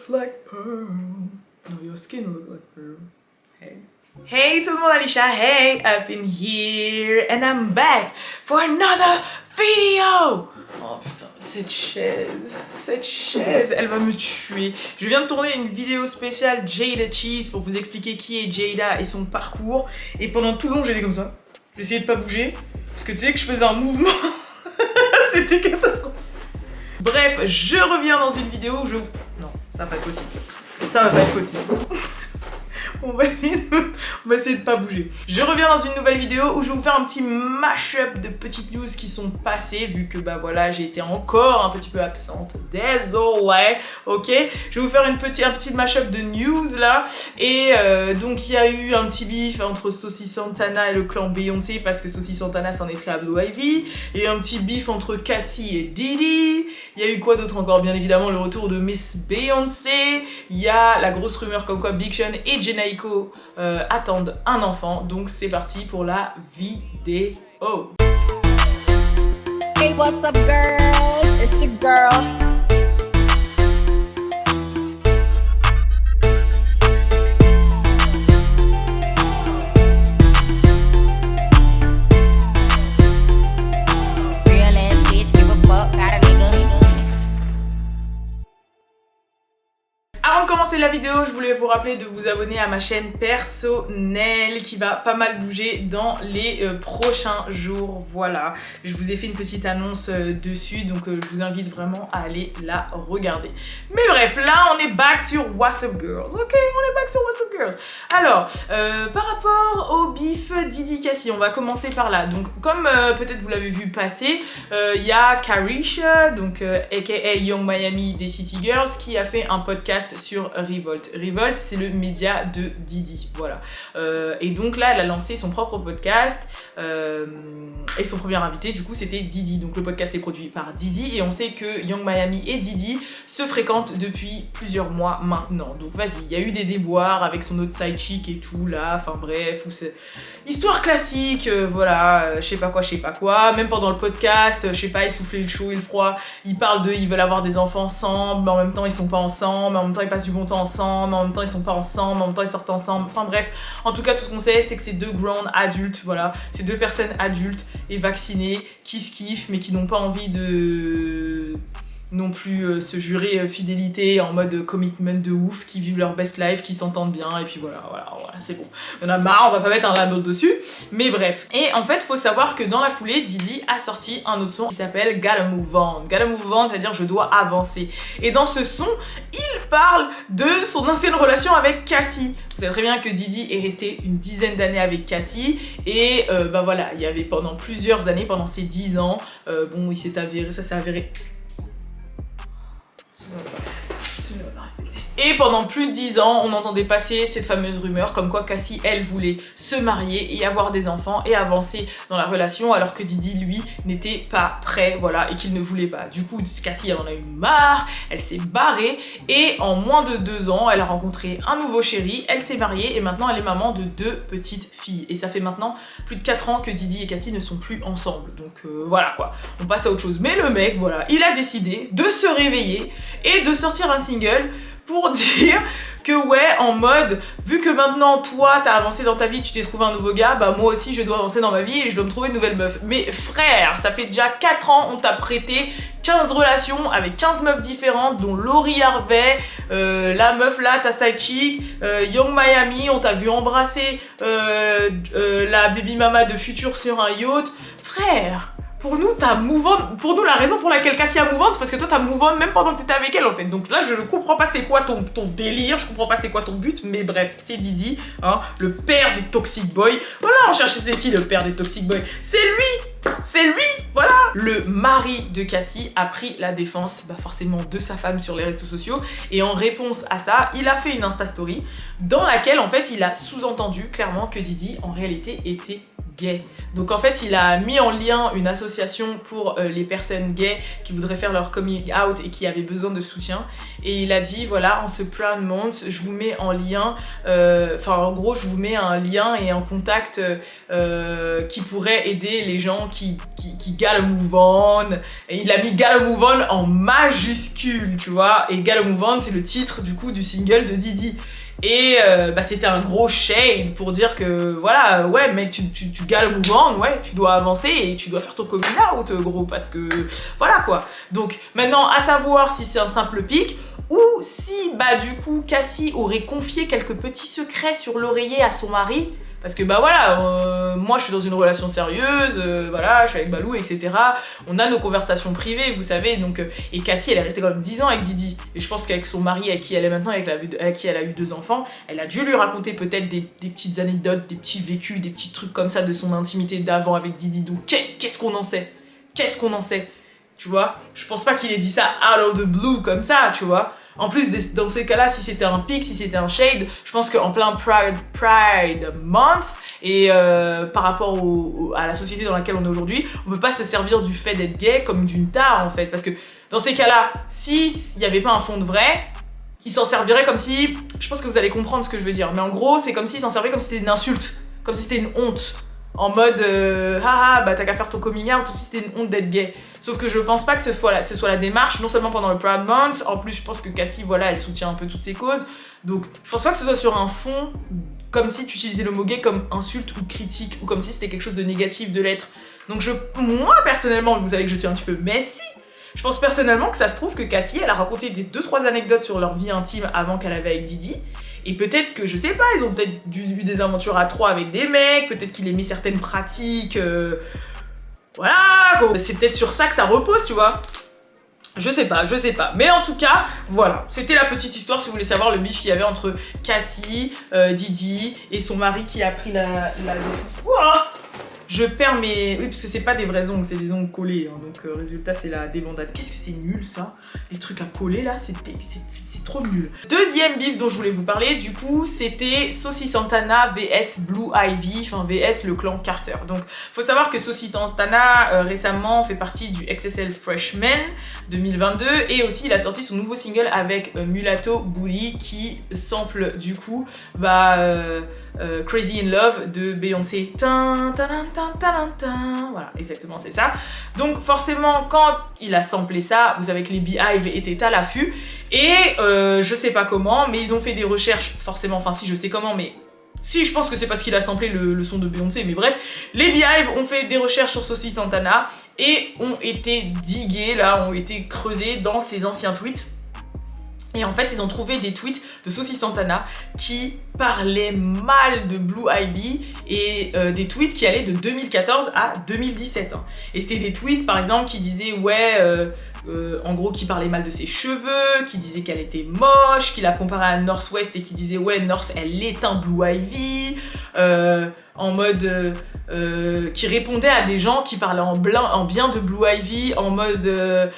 looks like pearl. No, your skin looks like pearl. Hey. Hey tout le monde, Alicia, hey, up in here, and I'm back for another video. Oh putain, cette chaise, elle va me tuer. Je viens de tourner une vidéo spéciale Jada Cheese pour vous expliquer qui est Jada et son parcours. Et pendant tout le long, j'étais comme ça. J'essayais de pas bouger, parce que dès que je faisais un mouvement, c'était catastrophique. Bref, je reviens dans une vidéo où je... Non, ça va pas être possible. Ça va pas être possible. On va essayer de pas bouger. Je reviens dans une nouvelle vidéo où je vais vous faire un petit mash-up de petites news qui sont passées, vu que bah voilà, j'ai été encore un petit peu absente. Désolé, ok. Je vais vous faire un petit mash-up de news là. Et donc il y a eu un petit bif entre Saucy Santana et le clan Beyoncé parce que Saucy Santana s'en est pris à Blue Ivy. Il y a eu un petit bif entre Cassie et Diddy. Il y a eu quoi d'autre encore? Bien évidemment le retour de Miss Beyoncé. Il y a la grosse rumeur comme quoi Big Sean et Jhené Aiko attendent un enfant, donc c'est parti pour la vidéo. Hey, what's up, girls? It's your girl. Real ass bitch, give a fuck, got a nigga. Avant de commencer la vidéo, je voulais vous rappeler de vous abonner à ma chaîne personnelle qui va pas mal bouger dans les prochains jours. Voilà, je vous ai fait une petite annonce dessus, donc je vous invite vraiment à aller la regarder. Mais bref, là on est back sur What's Up Girls, ok, on est back sur What's Up Girls. Alors, par rapport au bif Diddy Cassie, on va commencer par là. Donc comme peut-être vous l'avez vu passer, il y a Carisha, donc aka Young Miami des City Girls, qui a fait un podcast sur Revolt. Revolt, c'est le média de Diddy, voilà. Et donc là, elle a lancé son propre podcast et son premier invité, du coup, c'était Diddy. Donc le podcast est produit par Diddy et on sait que Young Miami et Diddy se fréquentent depuis plusieurs mois maintenant. Donc vas-y, il y a eu des déboires avec son autre side chick et tout là, enfin bref, ou c'est histoire classique, voilà, je sais pas quoi. Même pendant le podcast, je sais pas, ils soufflaient le chaud et le froid, ils parlent ils veulent avoir des enfants ensemble, mais en même temps ils sont pas ensemble, mais en même temps ils passent du bon temps ensemble, mais en même temps ils sont pas ensemble, mais en même temps ils sortent ensemble, enfin bref, en tout cas tout ce qu'on sait c'est que c'est deux grown adultes, voilà, c'est deux personnes adultes et vaccinées qui se kiffent mais qui n'ont pas envie de non plus se jurer fidélité en mode commitment de ouf, qui vivent leur best life, qui s'entendent bien, et puis voilà, c'est bon. On a marre, on va pas mettre un label dessus, mais bref. Et en fait, faut savoir que dans la foulée, Diddy a sorti un autre son qui s'appelle Gotta Move On. Gotta Move On, c'est-à-dire je dois avancer. Et dans ce son, il parle de son ancienne relation avec Cassie. Vous savez très bien que Diddy est resté une dizaine d'années avec Cassie, et bah voilà, il y avait pendant plusieurs années, pendant ces 10 ans, bon, ça s'est avéré... Et pendant plus de 10 ans, on entendait passer cette fameuse rumeur comme quoi Cassie, elle, voulait se marier et avoir des enfants et avancer dans la relation, alors que Diddy, lui, n'était pas prêt, voilà, et qu'il ne voulait pas. Du coup, Cassie, elle en a eu marre, elle s'est barrée, et en moins de 2 ans, elle a rencontré un nouveau chéri, elle s'est mariée, et maintenant, elle est maman de 2 petites filles. Et ça fait maintenant plus de 4 ans que Diddy et Cassie ne sont plus ensemble. Donc voilà, quoi. On passe à autre chose. Mais le mec, voilà, il a décidé de se réveiller et de sortir un single pour dire que ouais, en mode, vu que maintenant toi t'as avancé dans ta vie, tu t'es trouvé un nouveau gars, bah moi aussi je dois avancer dans ma vie et je dois me trouver une nouvelle meuf. Mais frère, ça fait déjà 4 ans, on t'a prêté 15 relations avec 15 meufs différentes, dont Lori Harvey, la meuf là, ta side chick, Young Miami, on t'a vu embrasser la baby mama de Future sur un yacht. Frère, pour nous, t'as move on. Pour nous, la raison pour laquelle Cassie a move on, c'est parce que toi, t'as move on même pendant que t'étais avec elle, en fait. Donc là, je ne comprends pas c'est quoi ton délire, je comprends pas c'est quoi ton but, mais bref, c'est Diddy, hein, le père des Toxic Boys. Voilà, on cherchait c'est qui le père des Toxic Boys. C'est lui, voilà. Le mari de Cassie a pris la défense, bah forcément, de sa femme sur les réseaux sociaux. Et en réponse à ça, il a fait une Insta Story dans laquelle, en fait, il a sous-entendu clairement que Diddy, en réalité, était gays. Donc en fait, il a mis en lien une association pour les personnes gays qui voudraient faire leur coming out et qui avaient besoin de soutien. Et il a dit, voilà, en ce Proud Month, je vous mets en lien, en gros, je vous mets un lien et un contact qui pourrait aider les gens qui gotta move on. Et il a mis gotta move on en majuscule, tu vois. Et gotta move on, c'est le titre du coup du single de Diddy. Et c'était un gros shade pour dire que voilà, ouais mec, tu gotta move on, ouais, tu dois avancer et tu dois faire ton coming out gros, parce que voilà quoi. Donc maintenant, à savoir si c'est un simple pic ou si du coup Cassie aurait confié quelques petits secrets sur l'oreiller à son mari. Parce que moi je suis dans une relation sérieuse, voilà, je suis avec Balou, etc. On a nos conversations privées, vous savez, donc et Cassie elle est restée quand même 10 ans avec Diddy. Et je pense qu'avec son mari, avec qui elle est maintenant, avec qui elle a eu 2 enfants, elle a dû lui raconter peut-être des petites anecdotes, des petits vécus, des petits trucs comme ça de son intimité d'avant avec Diddy. Donc qu'est-ce qu'on en sait? Qu'est-ce qu'on en sait? Tu vois? Je pense pas qu'il ait dit ça out of the blue comme ça, tu vois? En plus, dans ces cas-là, si c'était un pic, si c'était un shade, je pense qu'en plein Pride Month, et par rapport à la société dans laquelle on est aujourd'hui, on peut pas se servir du fait d'être gay comme d'une tare en fait. Parce que dans ces cas-là, s'il n'y avait pas un fond de vrai, il s'en servirait comme si... Je pense que vous allez comprendre ce que je veux dire. Mais en gros, c'est comme s'il s'en servait comme si c'était une insulte, comme si c'était une honte. En mode t'as qu'à faire ton coming out, c'était une honte d'être gay. Sauf que je pense pas que ce soit la démarche, non seulement pendant le Proud Month, en plus je pense que Cassie, voilà, elle soutient un peu toutes ces causes. Donc je pense pas que ce soit sur un fond comme si tu utilisais le mot gay comme insulte ou critique, ou comme si c'était quelque chose de négatif de l'être. Donc moi personnellement, vous savez que je suis un petit peu messy, je pense personnellement que ça se trouve que Cassie, elle a raconté des 2-3 anecdotes sur leur vie intime avant qu'elle avait avec Diddy. Et peut-être que, je sais pas, ils ont peut-être eu des aventures à 3 avec des mecs, peut-être qu'il aimait certaines pratiques, voilà, c'est peut-être sur ça que ça repose, tu vois. Je sais pas. Mais en tout cas, voilà, c'était la petite histoire si vous voulez savoir le bif qu'il y avait entre Cassie, Diddy et son mari qui a pris la défense. Ouah, je perds mes... Oui, parce que c'est pas des vrais ongles, c'est des ongles collés. Hein, donc, résultat, c'est la débandade. Qu'est-ce que c'est nul, ça? Les trucs à coller, là, c'est trop nul. Deuxième bif dont je voulais vous parler, du coup, c'était Saucy Santana vs Blue Ivy, enfin, vs le clan Carter. Donc, faut savoir que Saucy Santana, récemment, fait partie du XXL Freshman 2022. Et aussi, il a sorti son nouveau single avec Mulatto Booty, qui sample, du coup, Crazy in Love de Beyoncé. Voilà, exactement, c'est ça. Donc forcément, quand il a samplé ça, vous savez que les Beehive étaient à l'affût. Et je sais pas comment, mais ils ont fait des recherches, forcément, enfin si je sais comment, mais... Si, je pense que c'est parce qu'il a samplé le son de Beyoncé, mais bref. Les Beehive ont fait des recherches sur Saucy Santana et ont été digués, là, ont été creusés dans ses anciens tweets. Et en fait, ils ont trouvé des tweets de Saucy Santana qui parlaient mal de Blue Ivy et des tweets qui allaient de 2014 à 2017. Hein. Et c'était des tweets, par exemple, qui disaient, en gros, qui parlait mal de ses cheveux, qui disait qu'elle était moche, qui la comparait à Northwest et qui disait, ouais, North, elle est un Blue Ivy, en mode... qui répondait à des gens qui parlaient en bien de Blue Ivy, en mode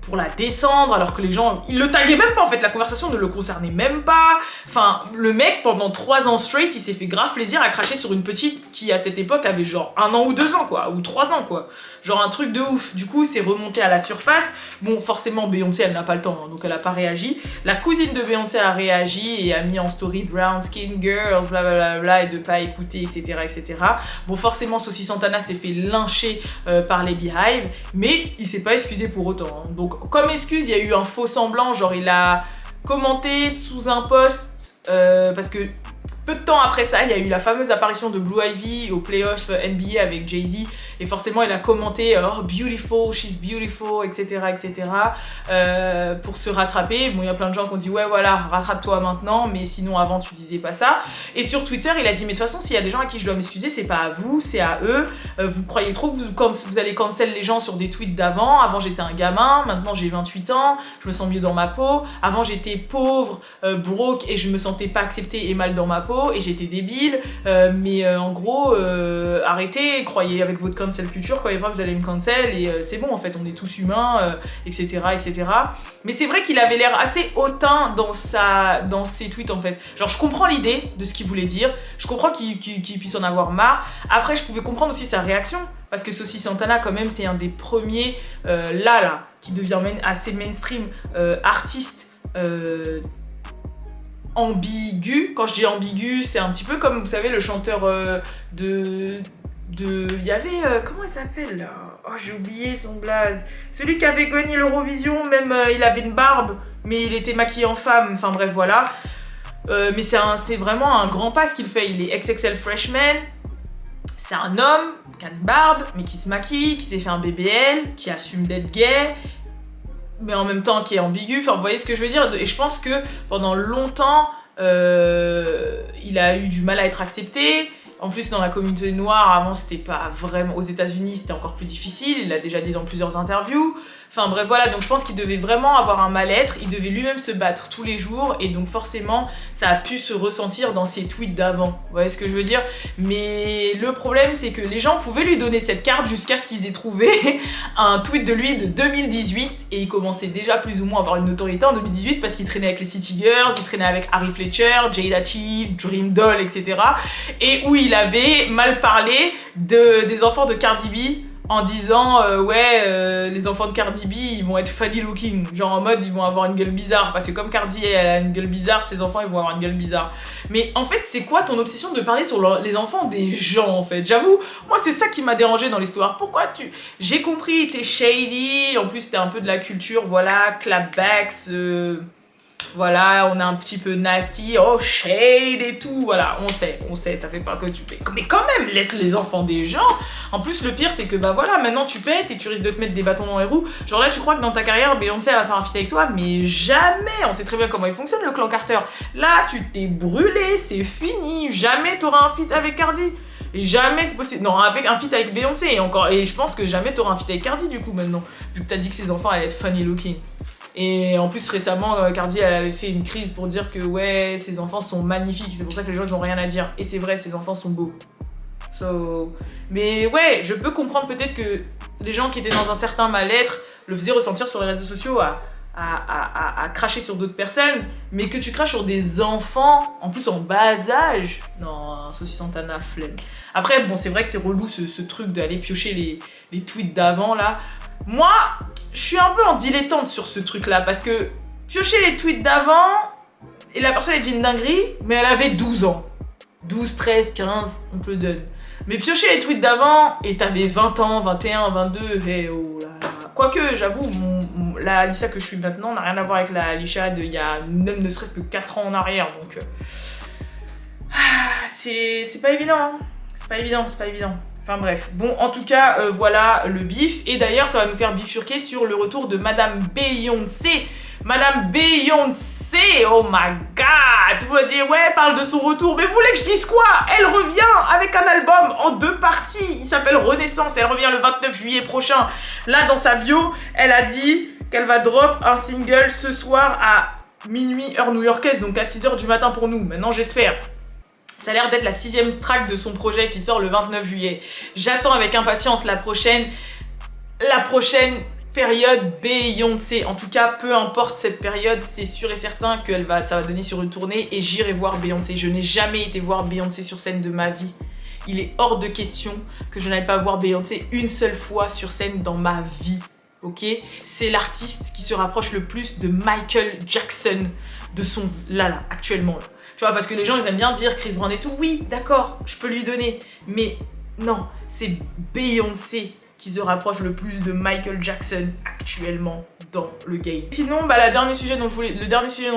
pour la descendre, alors que les gens, ils le taguaient même pas en fait, la conversation ne le concernait même pas. Enfin, le mec, pendant 3 ans straight, il s'est fait grave plaisir à cracher sur une petite qui, à cette époque, avait genre 1 an ou 2 ans, quoi, ou 3 ans, quoi. Genre un truc de ouf. Du coup, c'est remonté à la surface. Bon, forcément, Beyoncé, elle n'a pas le temps, hein, donc elle a pas réagi. La cousine de Beyoncé a réagi et a mis en story Brown Skin Girls, blablabla, et de pas écouter, etc., etc. Bon, forcément, Saucy Santana s'est fait lyncher par les Beehive, mais il s'est pas excusé pour autant. Hein. Donc, comme excuse, il y a eu un faux semblant, genre il a commenté sous un post, parce que peu de temps après ça, il y a eu la fameuse apparition de Blue Ivy au playoff NBA avec Jay-Z, et forcément il a commenté oh beautiful, she's beautiful, etc., etc. Pour se rattraper. Bon, il y a plein de gens qui ont dit ouais voilà, rattrape-toi maintenant, mais sinon avant tu disais pas ça. Et sur Twitter il a dit mais de toute façon s'il y a des gens à qui je dois m'excuser, c'est pas à vous, c'est à eux. Vous croyez trop que vous allez cancel les gens sur des tweets d'avant. Avant j'étais un gamin, maintenant j'ai 28 ans, je me sens mieux dans ma peau. Avant j'étais pauvre, broke et je me sentais pas acceptée et mal dans ma peau. vidéo et j'étais débile, mais en gros, arrêtez, croyez avec votre cancel culture, croyez pas que vous allez me cancel et c'est bon en fait, on est tous humains, etc., etc. Mais c'est vrai qu'il avait l'air assez hautain dans ses tweets en fait. Genre je comprends l'idée de ce qu'il voulait dire, je comprends qu'il puisse en avoir marre. Après je pouvais comprendre aussi sa réaction, parce que Saucy Santana quand même c'est un des premiers là qui devient assez mainstream artiste ambigu. Quand je dis ambigu, c'est un petit peu comme vous savez le chanteur il y avait comment il s'appelle là, oh j'ai oublié son blaze, celui qui avait gagné l'Eurovision, même il avait une barbe mais il était maquillé en femme, enfin bref voilà. Mais c'est vraiment un grand pas ce qu'il fait, il est XXL freshman. C'est un homme qui a une barbe, mais qui se maquille, qui s'est fait un BBL, qui assume d'être gay, mais en même temps qui est ambigu. Enfin, vous voyez ce que je veux dire? Et je pense que pendant longtemps, il a eu du mal à être accepté. En plus, dans la communauté noire, avant, c'était pas vraiment... Aux États-Unis, c'était encore plus difficile. Il l'a déjà dit dans plusieurs interviews. Enfin bref, voilà, donc je pense qu'il devait vraiment avoir un mal-être, il devait lui-même se battre tous les jours et donc forcément, ça a pu se ressentir dans ses tweets d'avant. Vous voyez ce que je veux dire? Mais le problème, c'est que les gens pouvaient lui donner cette carte jusqu'à ce qu'ils aient trouvé un tweet de lui de 2018 et il commençait déjà plus ou moins à avoir une notoriété en 2018 parce qu'il traînait avec les City Girls, il traînait avec Harry Fletcher, Jada Chiefs, Dream Doll, etc. Et où il avait mal parlé des enfants de Cardi B, en disant les enfants de Cardi B ils vont être funny looking, genre en mode ils vont avoir une gueule bizarre parce que comme Cardi elle a une gueule bizarre, ses enfants ils vont avoir une gueule bizarre. Mais en fait c'est quoi ton obsession de parler sur les enfants des gens en fait? J'avoue, moi c'est ça qui m'a dérangé dans l'histoire. Pourquoi j'ai compris, t'es shady, en plus t'es un peu de la culture, voilà, clapbacks, voilà, on est un petit peu nasty, oh shade et tout, voilà, on sait, ça fait pas que tu pètes. Mais quand même, laisse les enfants des gens. En plus, le pire, c'est que bah voilà, maintenant tu pètes et tu risques de te mettre des bâtons dans les roues. Genre là, tu crois que dans ta carrière, Beyoncé va faire un feat avec toi, mais jamais. On sait très bien comment il fonctionne le clan Carter. Là, tu t'es brûlé, c'est fini. Jamais t'auras un feat avec Cardi. Et jamais c'est possible. Non, avec un feat avec Beyoncé et encore. Et je pense que jamais t'auras un feat avec Cardi du coup maintenant, vu que t'as dit que ses enfants allaient être funny looking. Et en plus récemment Cardi elle avait fait une crise pour dire que ouais ses enfants sont magnifiques, c'est pour ça que les gens n'ont rien à dire. Et c'est vrai, ses enfants sont beaux. Mais ouais, je peux comprendre peut-être que les gens qui étaient dans un certain mal-être le faisaient ressentir sur les réseaux sociaux à cracher sur d'autres personnes, mais que tu craches sur des enfants, en plus en bas âge, non, Saucy Santana, flemme. Après bon c'est vrai que c'est relou ce truc d'aller piocher les tweets d'avant là. Moi, je suis un peu en dilettante sur ce truc-là, parce que piocher les tweets d'avant, et la personne a dit une dinguerie, mais elle avait 12 ans. 12, 13, 15, on te le donne. Mais piocher les tweets d'avant, et t'avais 20 ans, 21, 22, hey oh là là. Quoique, j'avoue, la Alissa que je suis maintenant n'a rien à voir avec la Alicia d'il y a même ne serait-ce que 4 ans en arrière, donc... c'est pas évident, hein. C'est pas évident. Enfin bref, bon en tout cas voilà le bif, et d'ailleurs ça va nous faire bifurquer sur le retour de Madame Beyoncé. Madame Beyoncé, oh my god, vous allez dire ouais parle de son retour, mais vous voulez que je dise quoi? Elle revient avec un album en 2 parties, il s'appelle Renaissance, elle revient le 29 juillet prochain. Là dans sa bio, elle a dit qu'elle va drop un single ce soir à minuit heure new-yorkaise, donc à 6h du matin pour nous, maintenant j'espère. Ça a l'air d'être la 6e track de son projet qui sort le 29 juillet. J'attends avec impatience la prochaine période Beyoncé. En tout cas, peu importe cette période, c'est sûr et certain que ça va donner sur une tournée et j'irai voir Beyoncé. Je n'ai jamais été voir Beyoncé sur scène de ma vie. Il est hors de question que je n'aille pas voir Beyoncé une seule fois sur scène dans ma vie. Ok, c'est l'artiste qui se rapproche le plus de Michael Jackson de son là actuellement là. Tu vois, parce que les gens ils aiment bien dire Chris Brown et tout, oui d'accord, je peux lui donner, mais non, c'est Beyoncé qui se rapproche le plus de Michael Jackson actuellement dans le game. Sinon, bah, le dernier sujet dont je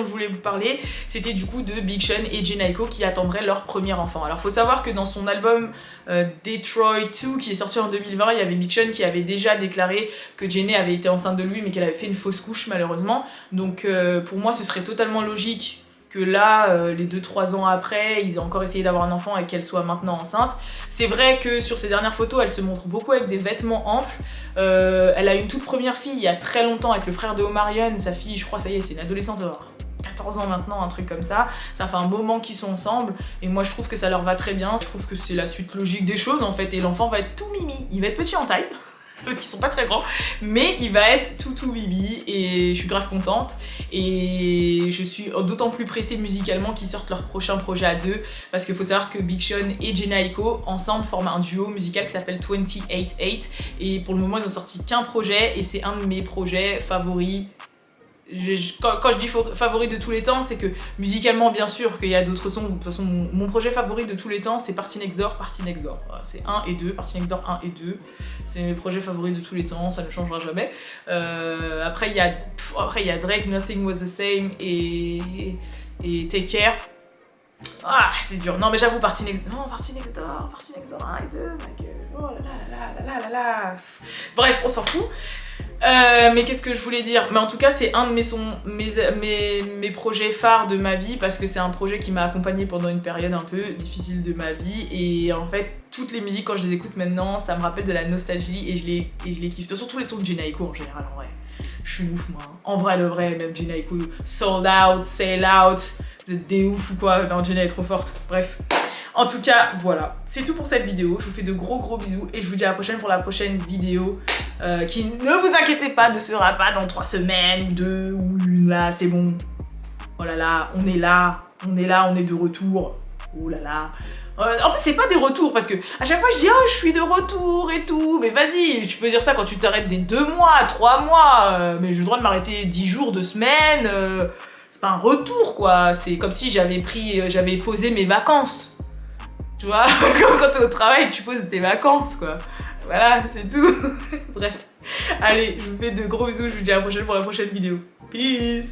voulais vous parler, c'était du coup de Big Sean et Jhené Aiko qui attendraient leur premier enfant. Alors faut savoir que dans son album Detroit 2 qui est sorti en 2020, il y avait Big Sean qui avait déjà déclaré que Jhené avait été enceinte de lui mais qu'elle avait fait une fausse couche malheureusement. Donc pour moi ce serait totalement logique que là, les 2-3 ans après, ils aient encore essayé d'avoir un enfant et qu'elle soit maintenant enceinte. C'est vrai que sur ces dernières photos, elle se montre beaucoup avec des vêtements amples. Elle a eu une toute première fille il y a très longtemps avec le frère de Omarion. Sa fille, je crois, ça y est, c'est une adolescente, alors 14 ans maintenant, un truc comme ça. Ça fait un moment qu'ils sont ensemble et moi je trouve que ça leur va très bien. Je trouve que c'est la suite logique des choses en fait et l'enfant va être tout mimi. Il va être petit en taille parce qu'ils sont pas très grands, mais il va être tout bibi et je suis grave contente et je suis d'autant plus pressée musicalement qu'ils sortent leur prochain projet à deux parce qu'il faut savoir que Big Sean et Jhené Aiko ensemble forment un duo musical qui s'appelle 28-8 et pour le moment ils ont sorti qu'un projet et c'est un de mes projets favoris. Quand je dis favori de tous les temps, c'est que musicalement, bien sûr, qu'il y a d'autres sons. De toute façon, mon projet favori de tous les temps, c'est Party Next Door. Voilà, c'est 1 et 2, Party Next Door 1 et 2. C'est mes projets favoris de tous les temps, ça ne changera jamais. Après, il y a Drake, Nothing Was The Same et Take Care. Ah, c'est dur. Non, mais j'avoue, Party Next Door 1 et 2. Oh là là. Bref, on s'en fout. Mais qu'est-ce que je voulais dire? Mais en tout cas, c'est un de mes projets phares de ma vie parce que c'est un projet qui m'a accompagnée pendant une période un peu difficile de ma vie et en fait, toutes les musiques quand je les écoute maintenant, ça me rappelle de la nostalgie et je les kiffe. Surtout les sons de Jhené Aiko en général, en vrai. Je suis ouf, moi. En vrai, le vrai, même Jhené Aiko, Sold Out, Sail Out, vous êtes des ouf ou quoi? Non, Jhené est trop forte. Bref. En tout cas, voilà, c'est tout pour cette vidéo. Je vous fais de gros bisous et je vous dis à la prochaine pour la prochaine vidéo qui, ne vous inquiétez pas, ne sera pas dans 3 semaines ou 2 ou 1, là, c'est bon. Oh là là, on est de retour. Oh là là. En plus, c'est pas des retours parce que à chaque fois je dis oh, je suis de retour et tout. Mais vas-y, tu peux dire ça quand tu t'arrêtes des 2 mois, 3 mois. Mais j'ai le droit de m'arrêter 10 jours, 2 semaines. C'est pas un retour quoi. C'est comme si j'avais posé mes vacances. Tu vois, quand t'es au travail, tu poses tes vacances, quoi. Voilà, c'est tout. Bref. Allez, je vous fais de gros bisous. Je vous dis à la prochaine pour la prochaine vidéo. Peace.